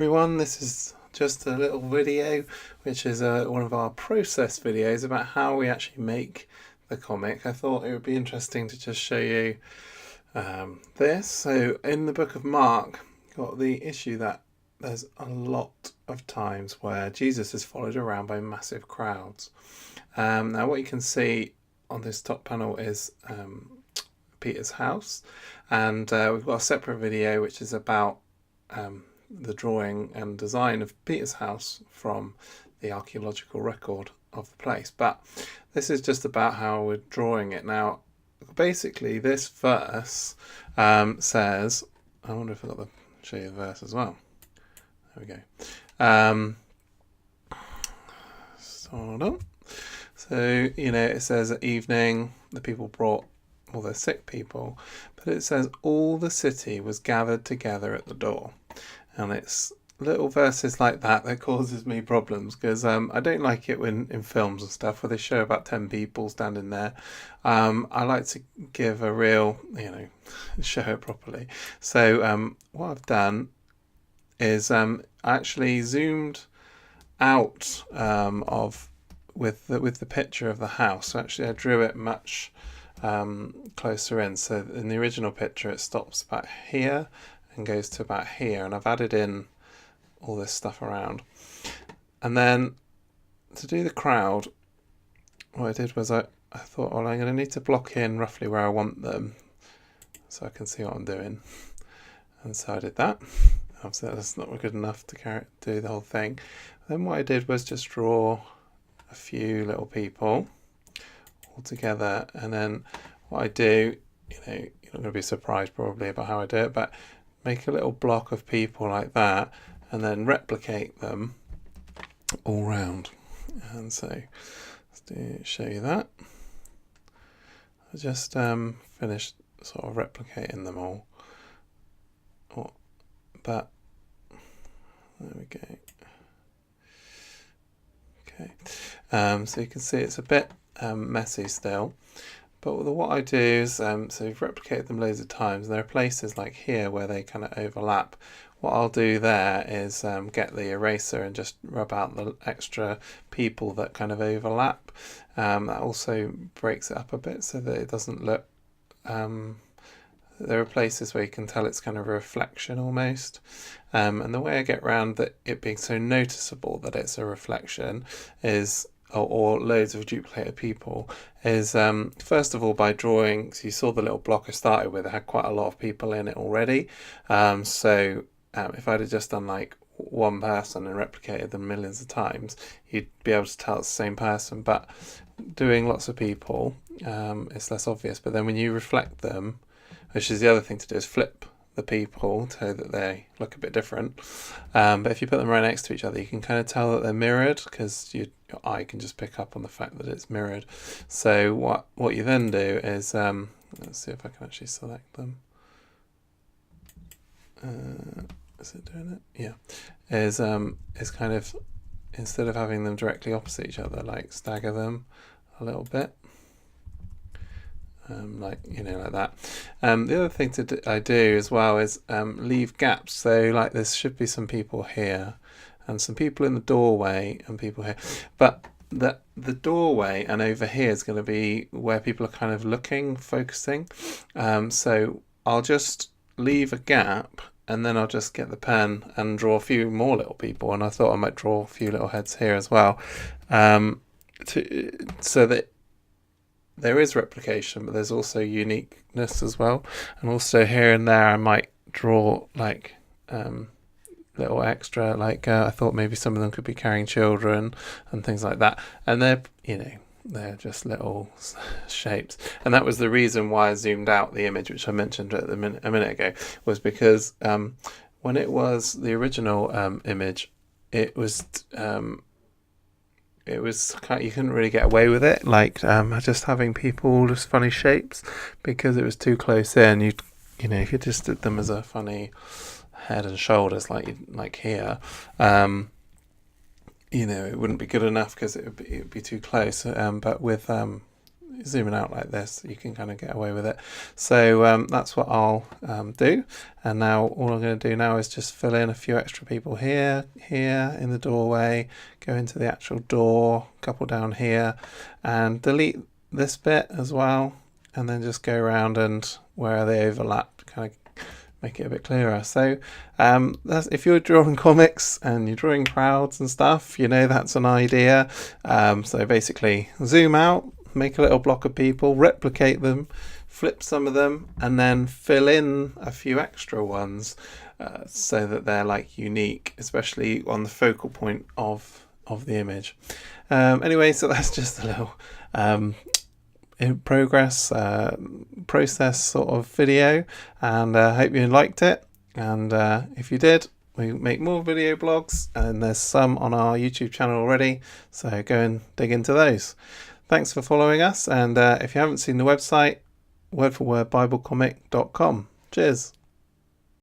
Everyone, this is just a little video which is one of our process videos about how we actually make the comic. I thought it would be interesting to just show you this. So in the book of Mark, got the issue that there's a lot of times where Jesus is followed around by massive crowds. Now what you can see on this top panel is Peter's house, and we've got a separate video which is about the drawing and design of Peter's house from the archaeological record of the place. But this is just about how we're drawing it. Now, basically, this verse says, I wonder if I've got to show you the verse as well. There we go. Hold on. So, it says at evening, the people brought all the sick people, but it says all the city was gathered together at the door. And it's little verses like that causes me problems, because I don't like it when in films and stuff where they show about 10 people standing there. I like to give a real, show it properly. So what I've done is I actually zoomed out with the picture of the house. So actually I drew it much closer in. So in the original picture it stops about here and goes to about here, and I've added in all this stuff around. And then to do the crowd, what I did was I thought, well, I'm going to need to block in roughly where I want them so I can see what I'm doing. And so I did that. Obviously that's not good enough to do the whole thing. Then what I did was just draw a few little people all together, and then what I do, you're not going to be surprised probably about how I do it, but make a little block of people like that and then replicate them all round. And so let's show you that. I just finished sort of replicating them all. But there we go. Okay. So you can see it's a bit messy still. But what I do is, so we've replicated them loads of times, and there are places like here where they kind of overlap. What I'll do there is get the eraser and just rub out the extra people that kind of overlap. That also breaks it up a bit so that it doesn't look... there are places where you can tell it's kind of a reflection almost. And the way I get around it being so noticeable that it's a reflection is... or loads of duplicated people, is first of all by drawing. So you saw the little block I started with, it had quite a lot of people in it already. So if I'd have just done like one person and replicated them millions of times, you'd be able to tell it's the same person. But doing lots of people, it's less obvious. But then when you reflect them, which is the other thing to do, is flip the people so that they look a bit different. But if you put them right next to each other, you can kind of tell that they're mirrored, because your eye can just pick up on the fact that it's mirrored. So what you then do is, let's see if I can actually select them. Is it doing it? Yeah. Is kind of, instead of having them directly opposite each other, like stagger them a little bit. Like that. The other thing I do as well is leave gaps. So like there should be some people here and some people in the doorway and people here, but the doorway and over here is going to be where people are kind of looking, focusing. So I'll just leave a gap, and then I'll just get the pen and draw a few more little people. And I thought I might draw a few little heads here as well, so that there is replication, but there's also uniqueness as well. And also here and there I might draw like little extra, like I thought maybe some of them could be carrying children and things like that. And they're just little shapes. And that was the reason why I zoomed out the image, which I mentioned a minute ago, was because when it was the original image, it was you couldn't really get away with it, like just having people just funny shapes, because it was too close in. If you just did them as a funny head and shoulders like here, it wouldn't be good enough because it would be too close. But with zooming out like this, you can kind of get away with it. So that's what I'll do. And now all I'm going to do now is just fill in a few extra people here in the doorway, go into the actual door, a couple down here, and delete this bit as well, and then just go around and where they overlap, kind of make it a bit clearer. So if you're drawing comics and you're drawing crowds and stuff, that's an idea. So basically zoom out, make a little block of people, replicate them, flip some of them, and then fill in a few extra ones so that they're like unique, especially on the focal point of the image. Anyway, so that's just a little in process sort of video, and I hope you liked it. And if you did, we make more video blogs, and there's some on our YouTube channel already, so go and dig into those. Thanks for following us, and if you haven't seen the website, wordforwordbiblecomic.com. Cheers.